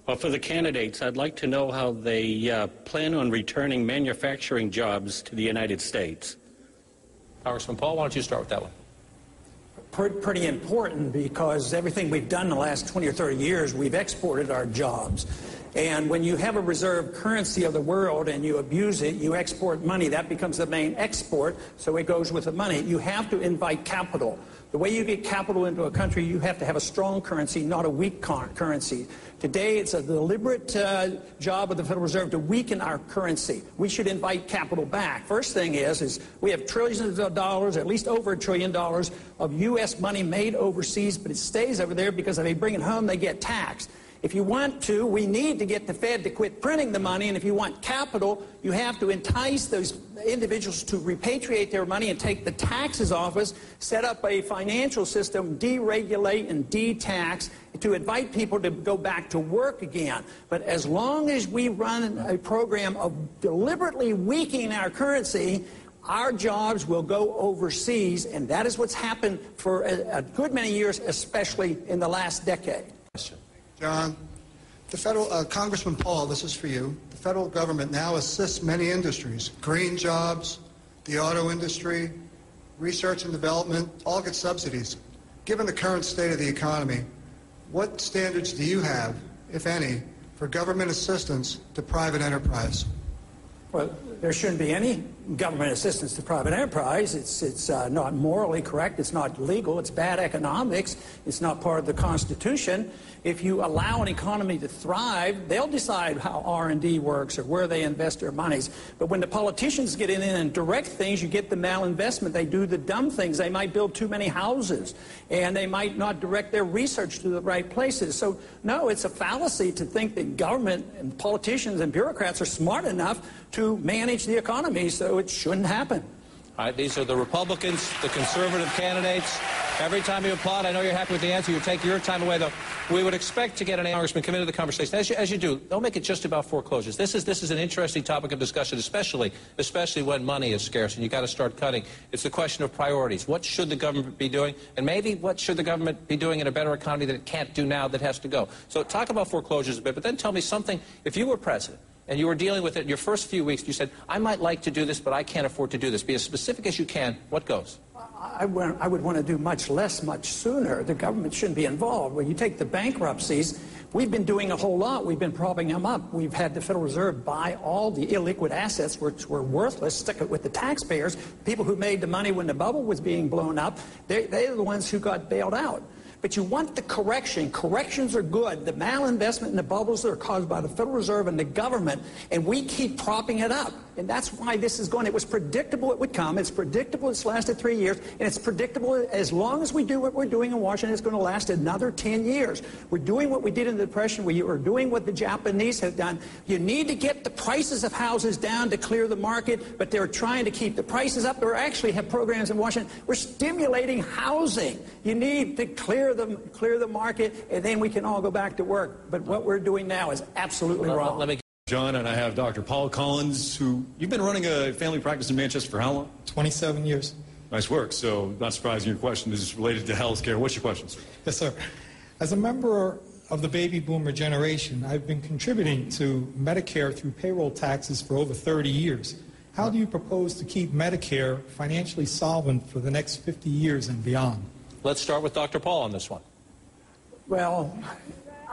Well, for the candidates, I'd like to know how they plan on returning manufacturing jobs to the United States. Congressman Paul, why don't you start with that one? Pretty important, because everything we've done in the last 20 or 30 years, we've exported our jobs. And when you have a reserve currency of the world and you abuse it, you export money. That becomes the main export, so it goes with the money. You have to invite capital. The way you get capital into a country, you have to have a strong currency, not a weak currency. Today, it's a deliberate job of the Federal Reserve to weaken our currency. We should invite capital back. First thing is we have trillions of dollars, at least over $1 trillion of U.S. money made overseas, but it stays over there because if they bring it home, they get taxed. If you want to, we need to get the Fed to quit printing the money, and if you want capital, you have to entice those individuals to repatriate their money and take the taxes off us, set up a financial system, deregulate and de-tax, to invite people to go back to work again. But as long as we run a program of deliberately weakening our currency, our jobs will go overseas, and that is what's happened for a good many years, especially in the last decade. John, Congressman Paul, this is for you. The federal government now assists many industries. Green jobs, the auto industry, research and development, all get subsidies. Given the current state of the economy, what standards do you have, if any, for government assistance to private enterprise? Well, there shouldn't be any government assistance to private enterprise. It's not morally correct. It's not legal. It's bad economics. It's not part of the Constitution. If you allow an economy to thrive, they'll decide how R&D works or where they invest their monies. But when the politicians get in and direct things, you get the malinvestment. They do the dumb things. They might build too many houses, and they might not direct their research to the right places. So, no, it's a fallacy to think that government and politicians and bureaucrats are smart enough to manage the economy, so it shouldn't happen. All right, these are the Republicans, the conservative candidates. Every time you applaud, I know you're happy with the answer. You take your time away, though. We would expect to get an congressman come into the conversation. As you do, don't make it just about foreclosures. This is an interesting topic of discussion, especially when money is scarce and you got to start cutting. It's the question of priorities. What should the government be doing? And maybe what should the government be doing in a better economy that it can't do now that has to go? So talk about foreclosures a bit, but then tell me something. If you were president, and you were dealing with it in your first few weeks, you said, I might like to do this, but I can't afford to do this. Be as specific as you can. What goes? I would want to do much less, much sooner. The government shouldn't be involved. When you take the bankruptcies, we've been doing a whole lot. We've been propping them up. We've had the Federal Reserve buy all the illiquid assets which were worthless, stick it with the taxpayers. People who made the money when the bubble was being blown up, they're the ones who got bailed out. But you want the correction. Corrections are good. The malinvestment and the bubbles that are caused by the Federal Reserve and the government, and we keep propping it up. And that's why this is going. It was predictable it would come. It's predictable it's lasted 3 years. And it's predictable as long as we do what we're doing in Washington, it's going to last another 10 years. We're doing what we did in the Depression. We are doing what the Japanese have done. You need to get the prices of houses down to clear the market, but they're trying to keep the prices up. They actually have programs in Washington. We're stimulating housing. You need to clear the market, and then we can all go back to work. But what we're doing now is absolutely wrong. John, and I have Dr. Paul Collins, who you've been running a family practice in Manchester for how long? 27 years. Nice work. So not surprising your question is related to health care. What's your question, sir? Yes, sir. As a member of the baby boomer generation, I've been contributing to Medicare through payroll taxes for over 30 years. How do you propose to keep Medicare financially solvent for the next 50 years and beyond? Let's start with Dr. Paul on this one. Well,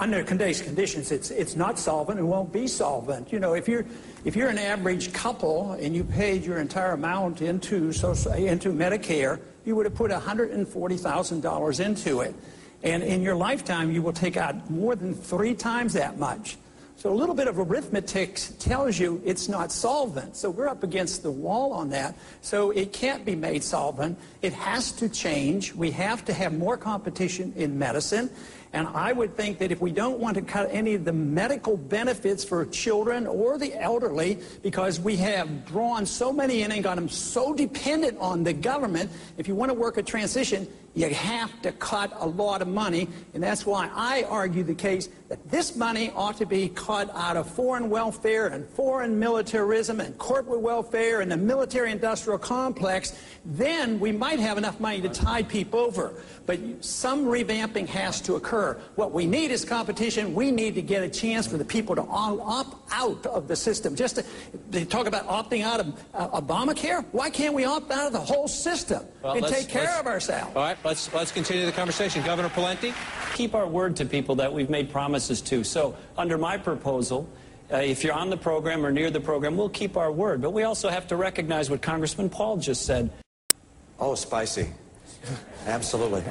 under today's conditions, it's not solvent and won't be solvent. You know, if you're an average couple and you paid your entire amount into Medicare, you would have put $140,000 into it. And in your lifetime, you will take out more than 3 times that much. So a little bit of arithmetic tells you it's not solvent. So we're up against the wall on that. So it can't be made solvent. It has to change. We have to have more competition in medicine. And I would think that if we don't want to cut any of the medical benefits for children or the elderly, because we have drawn so many in and got them so dependent on the government, if you want to work a transition, You have to cut a lot of money, and that's why I argue the case that this money ought to be cut out of foreign welfare and foreign militarism and corporate welfare and the military-industrial complex. Then we might have enough money to tide people over. But some revamping has to occur. What we need is competition. We need to get a chance for the people to opt out of the system. Just they talk about opting out of Obamacare. Why can't we opt out of the whole system and take care of ourselves? All right, let's continue the conversation. Governor Pawlenty? Keep our word to people that we've made promises to. So under my proposal, if you're on the program or near the program, we'll keep our word. But we also have to recognize what Congressman Paul just said. Oh, spicy. Absolutely.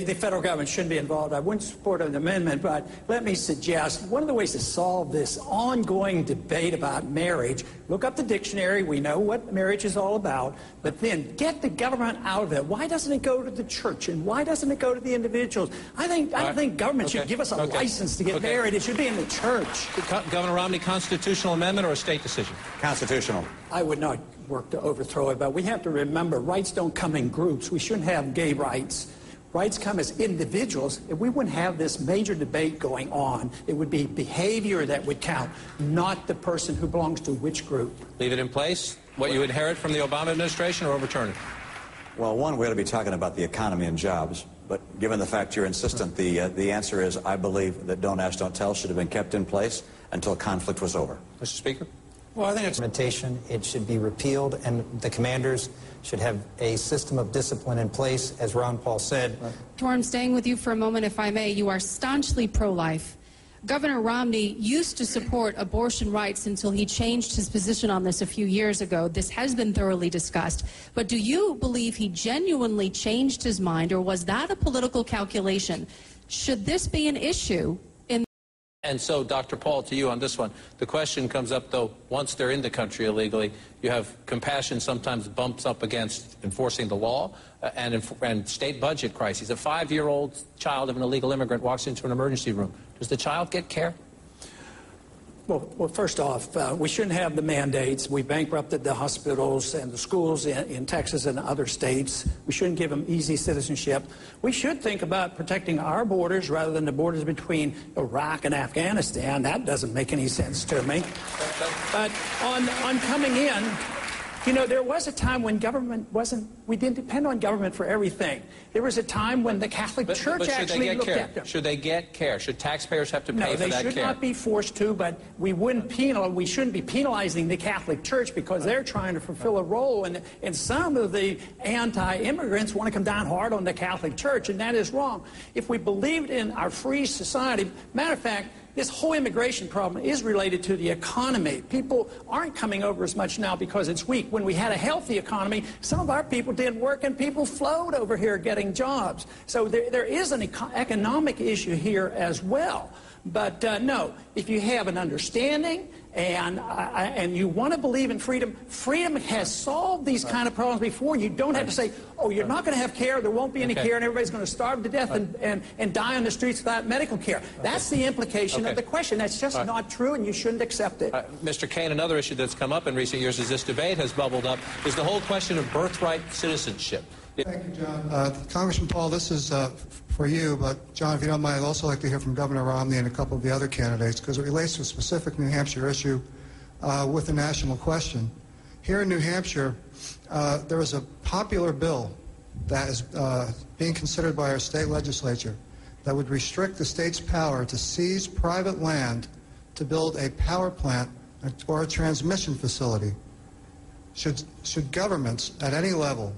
The federal government shouldn't be involved. I wouldn't support an amendment, but let me suggest one of the ways to solve this ongoing debate about marriage, look up the dictionary. We know what marriage is all about, but then get the government out of it. Why doesn't it go to the church, and why doesn't it go to the individuals? I don't think government should give us a license to get married. It should be in the church. Governor Romney, constitutional amendment or a state decision? Constitutional. I would not work to overthrow it, but we have to remember rights don't come in groups. We shouldn't have gay rights. Rights come as individuals. If we wouldn't have this major debate going on, it would be behavior that would count, not the person who belongs to which group. Leave it in place? What you inherit from the Obama administration, or overturn it? Well, one, we ought to be talking about the economy and jobs. But given the fact you're insistent, the answer is I believe that Don't Ask, Don't Tell should have been kept in place until conflict was over. Mr. Speaker? Well, I think it's implementation. It should be repealed, and the commanders should have a system of discipline in place, as Ron Paul said. I'm staying with you for a moment, if I may. You are staunchly pro-life. Governor Romney used to support abortion rights until he changed his position on this a few years ago. This has been thoroughly discussed. But do you believe he genuinely changed his mind, or was that a political calculation? Should this be an issue? And so, Dr. Paul, to you on this one, the question comes up, though, once they're in the country illegally, you have compassion sometimes bumps up against enforcing the law and state budget crises. A 5-year-old child of an illegal immigrant walks into an emergency room. Does the child get care? Well, first off, we shouldn't have the mandates. We bankrupted the hospitals and the schools in Texas and other states. We shouldn't give them easy citizenship. We should think about protecting our borders rather than the borders between Iraq and Afghanistan. That doesn't make any sense to me. But on coming in, you know, there was a time when government we didn't depend on government for everything. There was a time when the Catholic Church actually looked at them. Should they get care? Should taxpayers have to pay for that care? No, they should not be forced to, but we shouldn't be penalizing the Catholic Church because they're trying to fulfill a role, and some of the anti-immigrants want to come down hard on the Catholic Church, and that is wrong. If we believed in our free society, matter of fact, this whole immigration problem is related to the economy. People aren't coming over as much now because it's weak. When we had a healthy economy, some of our people did work and people flowed over here getting jobs. So there is an economic issue here as well. But no, if you have an understanding and you want to believe in freedom, freedom has solved these kind of problems before. You don't have to say, oh, you're not going to have care, there won't be any care, and everybody's going to starve to death and die on the streets without medical care. That's the implication of the question. That's just not true, and you shouldn't accept it. Mr. Kaine, another issue that's come up in recent years as this debate has bubbled up is the whole question of birthright citizenship. Thank you, John. Congressman Paul, this is for you, but John, if you don't mind, I'd also like to hear from Governor Romney and a couple of the other candidates, because it relates to a specific New Hampshire issue with a national question. Here in New Hampshire, there is a popular bill that is being considered by our state legislature that would restrict the state's power to seize private land to build a power plant or a transmission facility. Should governments at any level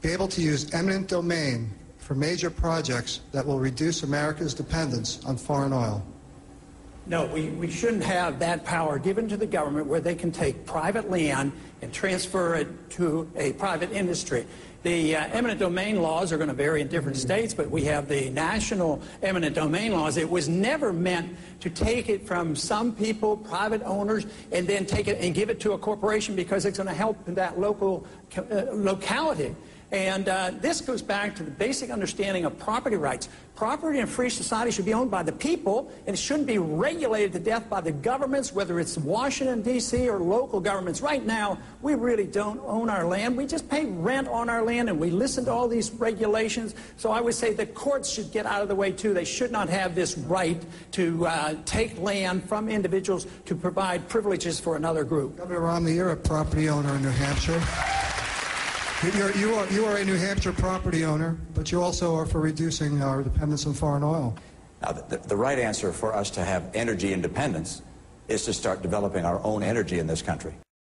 be able to use eminent domain for major projects that will reduce America's dependence on foreign oil? No, we shouldn't have that power given to the government where they can take private land and transfer it to a private industry. The eminent domain laws are going to vary in different states, but we have the national eminent domain laws. It was never meant to take it from some people, private owners, and then take it and give it to a corporation because it's going to help that local locality. And this goes back to the basic understanding of property rights. Property in a free society should be owned by the people, and it shouldn't be regulated to death by the governments, whether it's Washington, D.C. or local governments. Right now, we really don't own our land. We just pay rent on our land, and we listen to all these regulations. So I would say the courts should get out of the way, too. They should not have this right to take land from individuals to provide privileges for another group. Governor Romney, you're a property owner in New Hampshire. You are a New Hampshire property owner, but you also are for reducing our dependence on foreign oil. Now, the right answer for us to have energy independence is to start developing our own energy in this country.